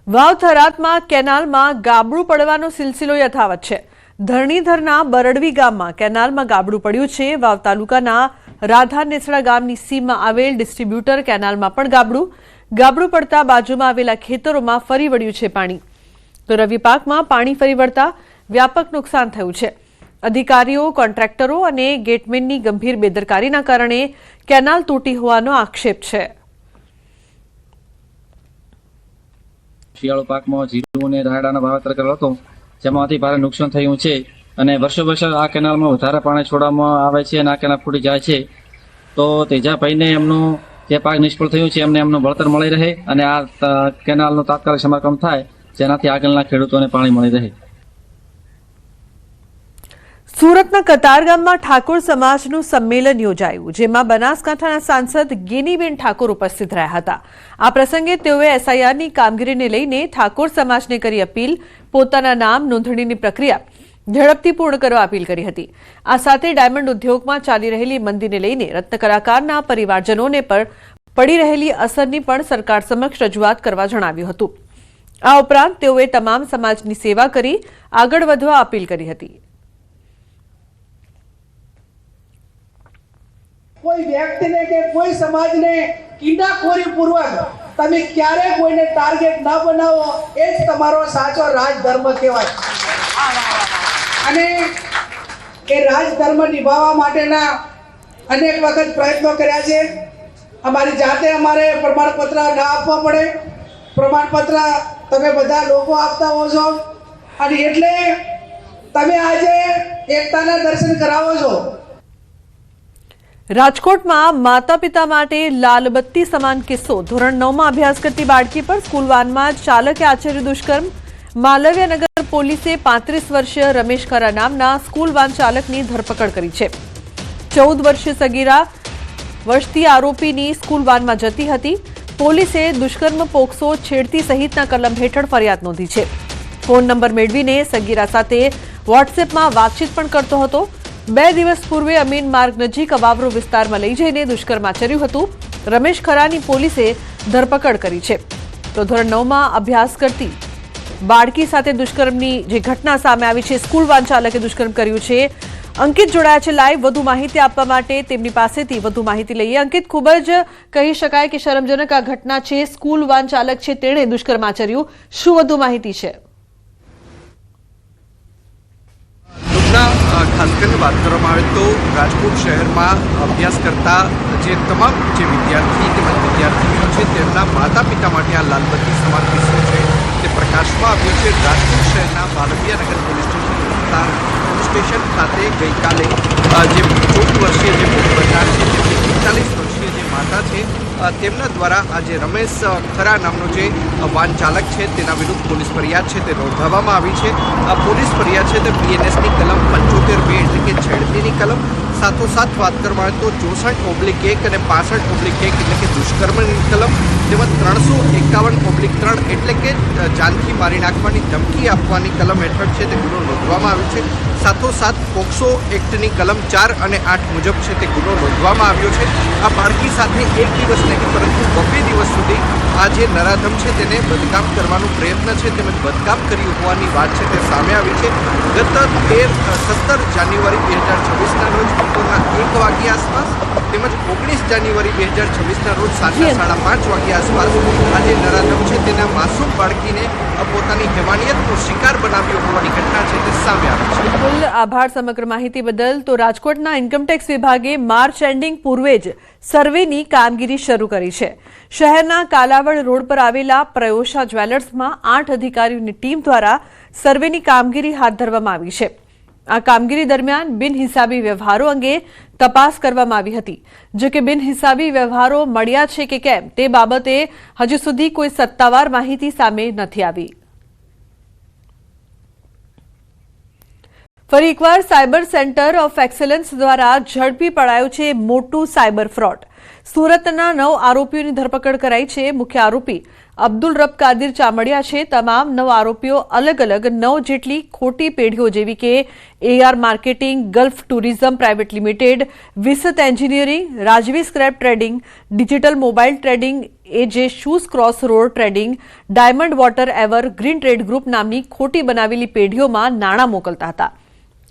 વાવ થરાદમાં કેનાલમાં ગાબડું પડવાનો સિલસિલો યથાવત છે। ધરણીધરના બરડવી ગામમાં કેનાલમાં ગાબડું પડ્યું છે। વાવ તાલુકાના રાધા નેસડા ગામની સીમમાં આવેલ ડિસ્ટ્રીબ્યુટર કેનાલમાં પણ ગાબડું પડતા બાજુમાં આવેલા ખેતરોમાં ફરી વળ્યું છે પાણી। તો રવિ પાકમાં પાણી ફરી વળતા વ્યાપક નુકસાન થયું છે। અધિકારીઓ, કોન્ટ્રાક્ટરો અને ગેટમેનની ગંભીર બેદરકારીના કારણે કેનાલ તૂટી હોવાનો આક્ષેપ છે। શિયાળુ પાકમાં જીરું અને રાયડાનો વાવેતર કરેલો હતો, જેમાંથી ભારે નુકસાન થયું છે અને વર્ષો આ કેનાલમાં વધારે પાણી છોડવામાં આવે છે અને આ કેનાલ ફૂટી જાય છે। તો તેજાભાઈને એમનું જે પાક નિષ્ફળ થયું છે એમને એમનું વળતર મળી રહે અને આ કેનાલનું તાત્કાલિક સમારકામ થાય, જેનાથી આગળના ખેડૂતોને પાણી મળી રહે। સુરતના કતારગામમાં ઠાકોર સમાજનું સંમેલન યોજાયું, જેમાં બનાસકાંઠાના સાંસદ ગેનીબેન ઠાકોર ઉપસ્થિત રહ્યા હતા। આ પ્રસંગે તેઓએ એસઆઈઆરની કામગીરીને લઈને ઠાકોર સમાજને કરી અપીલ, પોતાના નામ નોંધણીની પ્રક્રિયા ઝડપથી પૂર્ણ કરવા અપીલ કરી હતી। આ સાથે ડાયમંડ ઉદ્યોગમાં ચાલી રહેલી મંદીને લઈને રત્ન કલાકારના પરિવારજનોને પણ પડી રહેલી અસરની પણ સરકાર સમક્ષ રજૂઆત કરવા જણાવ્યું હતું। આ ઉપરાંત તેઓએ તમામ સમાજની સેવા કરી આગળ વધવા અપીલ કરી હતી। कोई व्यक्ति ने के कोई समाज ने किंडाखोरी पूर्वक तमे क्यारे कोईने टार्गेट न बनावो, ए ज तमारो साचो राजधर्म कहेवाय। अने ए राजधर्म निभाववा माटेना अनेक वखत प्रयत्नो कर्या छे। अमारी जाते अमारे प्रमाणपत्र न आपवा पड़े, प्रमाणपत्र तमे बधा लोको आपता हो छो अने एटले तमे आजे एकताना दर्शन करावो छो। રાજકોટમાં માતા પિતા માટે લાલબત્તી સમાન કિસ્સો। ધોરણ 9માં અભ્યાસ કરતી બાળકી પર સ્કૂલ વાનમાં ચાલકે આચર્યું દુષ્કર્મ। માલવ્યનગર પોલીસે 35 વર્ષીય રમેશ ખરા નામના સ્કૂલ વાન ચાલકની ધરપકડ કરી છે। 14 વર્ષીય સગીરા વર્ષથી આરોપીની સ્કૂલ વાનમાં જતી હતી। પોલીસે દુષ્કર્મ, પોક્સો, છેડતી સહિતના કલમ હેઠળ ફરિયાદ નોંધી છે। ફોન નંબર મેળવીને સગીરા સાથે વોટ્સએપમાં વાતચીત પણ કરતો હતો। 2 દિવસ પૂર્વે અમીન માર્ગ નજીક અવાવરો વિસ્તારમાં લઈ જઈને દુષ્કર્મ આચર્યું હતું। રમેશ ખરાની પોલીસે ધરપકડ કરી છે। તો ધોરણ 9માં અભ્યાસ કરતી બાળકી સાથે દુષ્કર્મની જે ઘટના સામે આવી છે, સ્કૂલ વાન ચાલકે દુષ્કર્મ કર્યું છે। અંકિત જોડાયા છે લાઈવ વધુ માહિતી આપવા માટે, તેમની પાસેથી વધુ માહિતી લઈએ। અંકિત, ખૂબ જ કહી શકાય કે શરમજનક આ ઘટના છે। સ્કૂલ વાન ચાલક છે તેણે દુષ્કર્મ આચર્યું, શું વધુ માહિતી છે? खास करके बात કરવામાં આવે તો રાજકોટ શહેરમાં અભ્યાસ કરતા જે તમામ જે વિદ્યાર્થી તેમજ વિદ્યાર્થીનીઓ છે તેમના માતા પિતા માટે આ લાલબત્તી સમાન કિસ્સો છે તે પ્રકાશમાં આવ્યો છે। રાજકોટ શહેરના માલવ્યનગર પોલીસ સ્ટેશન ખાતે ગઈકાલે જે 14 વર્ષીય જે ભોગ બનનાર છે તેમની 45 વર્ષીય જે માતા છે તેમના દ્વારા આ જે રમેશ ખરા નામનો જે વાન ચાલક છે તેના વિરુદ્ધ પોલીસ ફરિયાદ છે તે નોંધાવવામાં આવી છે। આ પોલીસ ફરિયાદ છે તે બીએનએસની કલમ 75(2 એટલે કે છેડતીની કલમ, સાથોસાથ વાત કરવામાં આવે તો 64/1 અને 65/1 એટલે કે દુષ્કર્મની કલમ, તેમજ 351/3 એટલે કે જાનથી મારી નાખવાની ધમકી આપવાની કલમ હેઠળ છે તે ગુનો નોંધવામાં આવ્યો છે। સાથોસાથ પોક્સો એક્ટની કલમ 4 અને 8 મુજબ છે તે ગુનો નોંધવામાં આવ્યો છે। આ બાળકી સાથે એક દિવસ નહીં પરંતુ 2 દિવસ સુધી આ જે નરાધમ છે તેને બદકામ કરવાનો પ્રયત્ન છે તેમજ બદકામ કર્યું હોવાની વાત છે તે સામે આવી છે। ગત 17 જાન્યુઆરી 2026ના રોજ બપોરના 1 વાગ્યા આસપાસ તેમજ 19 જાન્યુઆરી 2026ના રોજ સાંજના 5:30 વાગ્યા આસપાસ આ જે નરાધમ છે તેના માસૂમ બાળકીને પોતાની હેવાનિયતનો શિકાર બનાવ્યો હોવાની ઘટના છે તે સામે આવી છે। બિલકુલ, આભાર સમગ્ર માહિતી બદલ। તો રાજકોટના ઇન્કમટેક્સ વિભાગે માર્ચ એન્ડિંગ પૂર્વે જ સર્વેની કામગીરી શરૂ કરી છે। શહેરના કાલાવડ રોડ પર આવેલા પ્રયોશા જ્વેલર્સમાં 8 અધિકારીઓની ટીમ દ્વારા સર્વેની કામગીરી હાથ ધરવામાં આવી છે। આ કામગીરી દરમિયાન બિનહિસાબી વ્યવહારો અંગે તપાસ કરવામાં આવી હતી। જો કે બિનહિસાબી વ્યવહારો મળ્યા છે કે કેમ તે બાબતે હજુ સુધી કોઈ સત્તાવાર માહિતી સામે નથી આવી। ફરી એકવાર સાયબર સેન્ટર ઓફ એક્સેલન્સ દ્વારા ઝડપી પડાયું છે મોટું સાયબર ફ્રોડ। સુરતના 9 આરોપીઓની ધરપકડ કરાઈ છે। મુખ્ય આરોપી અબ્દુલ રબ કાદિર ચામડિયા છે. તમામ 9 આરોપીઓ અલગ અલગ 9 જેટલી ખોટી પેઢીઓ જેવી કે AR marketing, gulf tourism private limited, Visat engineering, Rajvi scrap trading, digital mobile trading, AJ shoes cross road trading, diamond water evergreen trade group નામની ખોટી બનાવેલી પેઢીઓમાં નાણાં મોકલતા હતા.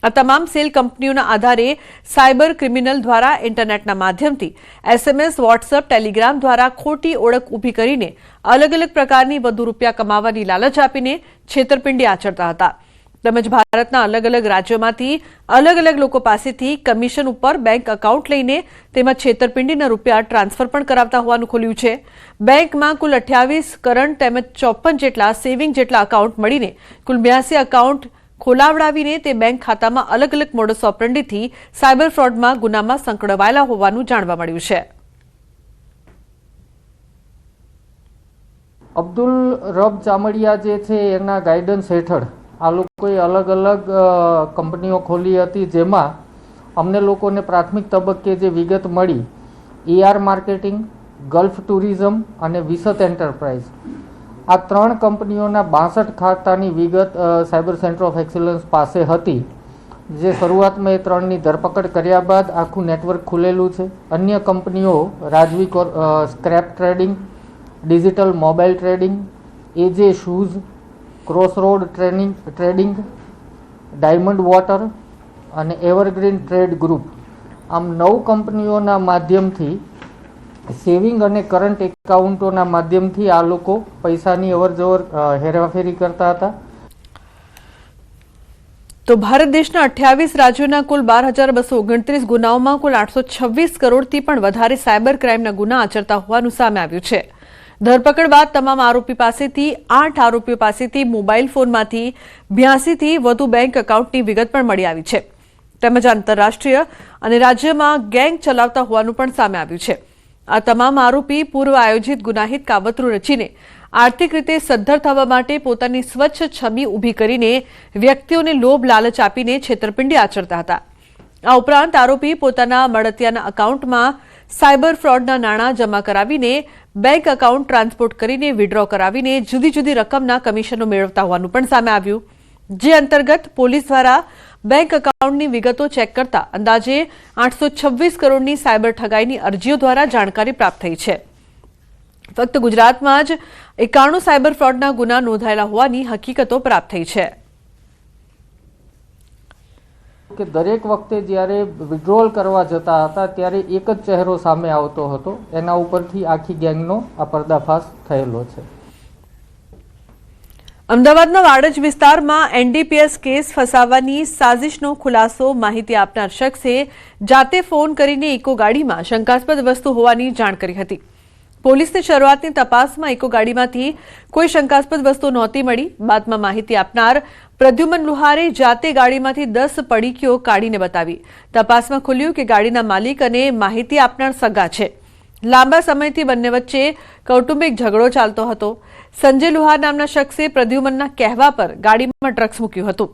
આ તમામ સેલ કંપનીઓના આધારે સાયબર ક્રિમિનલ દ્વારા ઇન્ટરનેટના માધ્યમથી SMS, WhatsApp, ટેલિગ્રામ દ્વારા ખોટી ઓળખ ઊભી કરીને અલગ અલગ પ્રકારની વધુ રૂપિયા કમાવાની લાલચ આપીને છેતરપિંડી આચરતા હતા. તેમજ ભારતના અલગ અલગ રાજ્યોમાંથી અલગ અલગ લોકો પાસેથી કમિશન ઉપર બેંક એકાઉન્ટ લઈને તેમાં છેતરપિંડીના રૂપિયા ટ્રાન્સફર પણ કરાવતા હોવાનું ખુલ્યું છે. બેંકમાં કુલ 28 કરંટ તેમજ 54 જેટલા સેવિંગ જેટલા એકાઉન્ટ મળીને કુલ 82 એકાઉન્ટ ખોલાવડાવીને તે બેંક ખાતામાં અલગ અલગ મોડસ ઓપરેન્ડીથી સાયબર ફ્રોડમાં ગુનામાં સંકળાયેલા હોવાનું જાણવા મળ્યું છે. અબ્દુલ રબ ચામડિયા જે છે એના ગાઈડન્સ હેઠળ આ લોકોએ અલગ અલગ કંપનીઓ ખોલી હતી, જેમાં અમને લોકોને પ્રાથમિક તબક્કે જે વિગત મળી AR માર્કેટિંગ, ગલ્ફ ટુરિઝમ અને વિસત એન્ટરપ્રાઇઝ, આ 3 કંપનીઓના 62 ખાતાની વિગત સાયબર સેન્ટર ઓફ એક્સલન્સ પાસે હતી. જે શરૂઆતમાં એ 3ની ધરપકડ કર્યા બાદ આખું નેટવર્ક ખુલેલું છે. અન્ય કંપનીઓ રાજવી scrap trading, digital mobile trading, AJ shoes cross road trading, diamond water અને એવરગ્રીન ટ્રેડ ગ્રુપ, આમ 9 કંપનીઓના માધ્યમથી સેવિંગ અને કરંટ એકાઉન્ટોના માધ્યમથી આ લોકો પૈસાની અવરજવર હેરાફેરી કરતા હતા. તો ભારત દેશના 28 રાજ્યોના કુલ 12,229 ગુનાઓમાં કુલ 826 કરોડથી પણ વધારે સાયબર ક્રાઇમના ગુના આચરતા હોવાનું સામે આવ્યું છે. ધરપકડ બાદ તમામ આરોપી પાસેથી 8 આરોપીઓ પાસેથી મોબાઈલ ફોનમાંથી 82 થી વધુ બેંક એકાઉન્ટની વિગત પણ મળી આવી છે. તેમજ આંતરરાષ્ટ્રીય અને રાજ્યમાં ગેંગ ચલાવતા હોવાનું પણ સામે આવ્યું છે. આ તમામ આરોપી પૂર્વ આયોજિત ગુનાહિત કાવતરું રચીને આર્થિક રીતે સદ્ધર થવા માટે પોતાની સ્વચ્છ છબી ઊભી કરીને વ્યક્તિઓને લોભ લાલચ આપીને છેતરપિંડી આચરતા હતા. આ ઉપરાંત આરોપી પોતાના મળતિયાના એકાઉન્ટમાં સાયબર ફ્રોડના નાણાં જમા કરાવીને બેંક એકાઉન્ટ ટ્રાન્સપોર્ટ કરીને વિડ્રો કરાવીને જુદી જુદી રકમના કમિશનો મેળવતા હોવાનું પણ સામે આવ્યું. જે અંતર્ગત પોલીસ દ્વારા બેંક એકાઉન્ટની વિગતો ચેક કરતા અંદાજે 826 કરોડની સાયબર ઠગાઈની અરજીઓ દ્વારા જાણકારી પ્રાપ્ત થઈ છે. ફક્ત ગુજરાતમાં જ 91 સાયબર ફ્રોડના ગુના નોંધાયેલા હોવાની હકીકતો પ્રાપ્ત થઈ છે. કે દરેક વખતે જ્યારે વિડ્રોલ કરવા જતા હતા ત્યારે એક જ ચહેરો સામે આવતો હતો. એના ઉપરથી આખી ગેંગનો આ પર્દાફાશ થયેલો છે. અમદાવાદના વાડજ વિસ્તારમાં NDPS કેસ ફસાવવાની સાજિશનો ખુલાસો માહિતી આપનાર શખ્સે જાતે ફોન કરીને ઇકો ગાડીમાં શંકાસ્પદ વસ્તુ હોવાની જાણ કરી હતી. પોલીસને શરૂઆતની તપાસમાં ઇકો ગાડીમાંથી કોઈ શંકાસ્પદ વસ્તુ નહોતી મળી. બાદમાં માહિતી આપનાર પ્રદ્યુમન લુહારે જાતે ગાડીમાંથી 10 પડીકીઓ કાઢીને બતાવી. તપાસમાં ખુલ્યું કે ગાડીના માલિક અને માહિતી આપનાર સગા છે. લાંબા સમયથી બંને વચ્ચે કૌટુંબિક ઝઘડો ચાલતો હતો. સંજય લુહાર નામના શખ્સે પ્રદ્યુમનના કહેવા પર ગાડીમાં ડ્રગ્સ મૂક્યું હતું.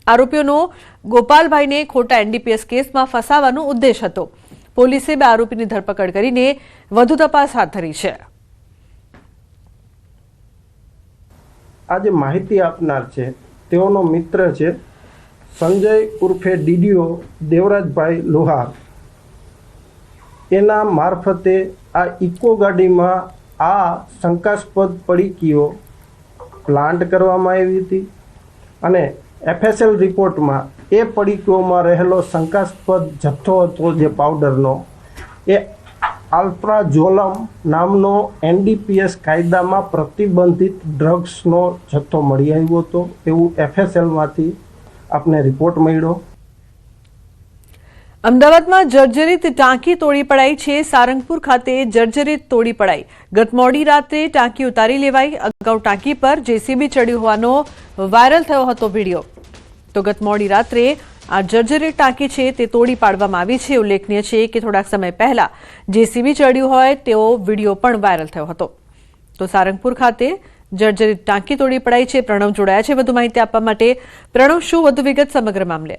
આરોપીઓનો ગોપાલભાઈને ખોટા NDPS કેસમાં ફસાવવાનો ઉદ્દેશ હતો. પોલીસે 2 આરોપીની ધરપકડ કરીને વધુ તપાસ હાથ ધરી છે. આજે માહિતી આપનાર છે તેઓનો મિત્ર છે સંજય ઉર્ફે ડીડીઓ દેવરાજભાઈ લોહાર. એના મારફતે આ ઇકો ગાડીમાં આ શંકાસ્પદ પડીકીઓ પ્લાન્ટ કરવામાં આવી હતી અને FSL રિપોર્ટમાં એ પડીકીઓમાં રહેલો શંકાસ્પદ જથ્થો હતો જે પાવડરનો એ આલ્પ્રાઝોલમ નામનો NDPS કાયદામાં પ્રતિબંધિત ડ્રગ્સનો જથ્થો મળી આવ્યો હતો એવું FSLમાંથી આપને રિપોર્ટ મળ્યો. અમદાવાદમાં જર્જરિત ટાંકી તોડી પડાઈ છે. સારંગપુર ખાતે જર્જરિત તોડી પડાઈ. ગત મોડી રાત્રે ટાંકી ઉતારી લેવાઈ. અગાઉ ટાંકી પર JCB ચડ્યું હોવાનો વાયરલ થયો હતો વિડીયો. તો ગત મોડી રાત્રે આ જર્જરિત ટાંકી છે તે તોડી પાડવામાં આવી છે. ઉલ્લેખનીય છે કે થોડાક સમય પહેલા JCB ચડ્યું હોય તેવો વિડીયો પણ વાયરલ થયો હતો. તો સારંગપુર ખાતે જર્જરિત ટાંકી તોડી પડાઈ છે. પ્રણવ જોડાયા છે વધુ માહિતી આપવા માટે. પ્રણવ, શું વધુ વિગત સમગ્ર મામલે?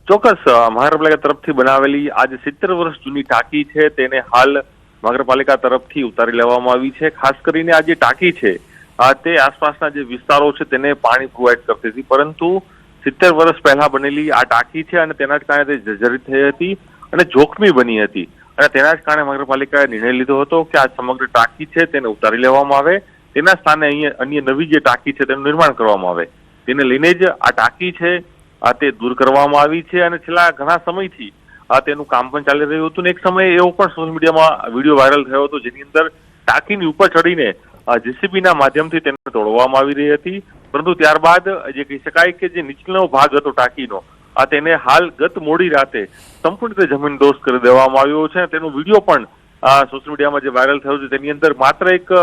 ચોક્કસ, મહાનગરપાલિકા તરફથી બનાવેલી આજે 70 વર્ષ જૂની ટાંકી છે તેને હાલ મહાનગરપાલિકા તરફથી ઉતારી લેવામાં આવી છે. ખાસ કરીને આ જે ટાંકી છે તે આસપાસના જે વિસ્તારો છે તેને પાણી પ્રોવાઈડ કરતી હતી, પરંતુ 70 વર્ષ પહેલા બનેલી આ ટાંકી છે અને તેના જ કારણે તે જર્જરિત થઈ હતી અને જોખમી બની હતી. અને તેના જ કારણે મહાનગરપાલિકાએ નિર્ણય લીધો હતો કે આ સમગ્ર ટાંકી છે તેને ઉતારી લેવામાં આવે, તેના સ્થાને અહીંયા અન્ય નવી જે ટાંકી છે તેનું નિર્માણ કરવામાં આવે. તેને લઈને જ આ ટાંકી છે તે દૂર કરવામાં આવી છે અને છેલ્લા ઘણા સમયથી તેનું કામ પણ ચાલી રહ્યું હતું. એક સમયે એવો પણ સોશિયલ મીડિયામાં વિડીયો વાયરલ થયો હતો જેની અંદર ટાંકીની ઉપર ચડીને જેસીબીના માધ્યમથી તેને તોડવામાં આવી રહી હતી, પરંતુ ત્યારબાદ જે કહી શકાય કે જે નીચલો ભાગ હતો ટાંકીનો તેને હાલ ગત મોડી રાતે સંપૂર્ણ રીતે જમીનદોસ્ત કરી દેવામાં આવ્યો છે. તેનો વિડીયો પણ સોશિયલ મીડિયામાં જે વાયરલ થયો છે તેની અંદર માત્ર એક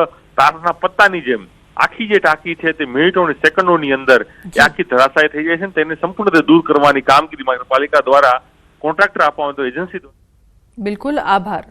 તારના પત્તાની જેમ આખી જે ટાંકી છે તે મિનિટો અને સેકન્ડોની અંદર આખી ધરાશાય થઈ જાય છે. તેને સંપૂર્ણ રીતે દૂર કરવાની કામગીરી મહાનગરપાલિકા દ્વારા કોન્ટ્રાક્ટર આપવામાં તો એજન્સી. બિલકુલ, આભાર.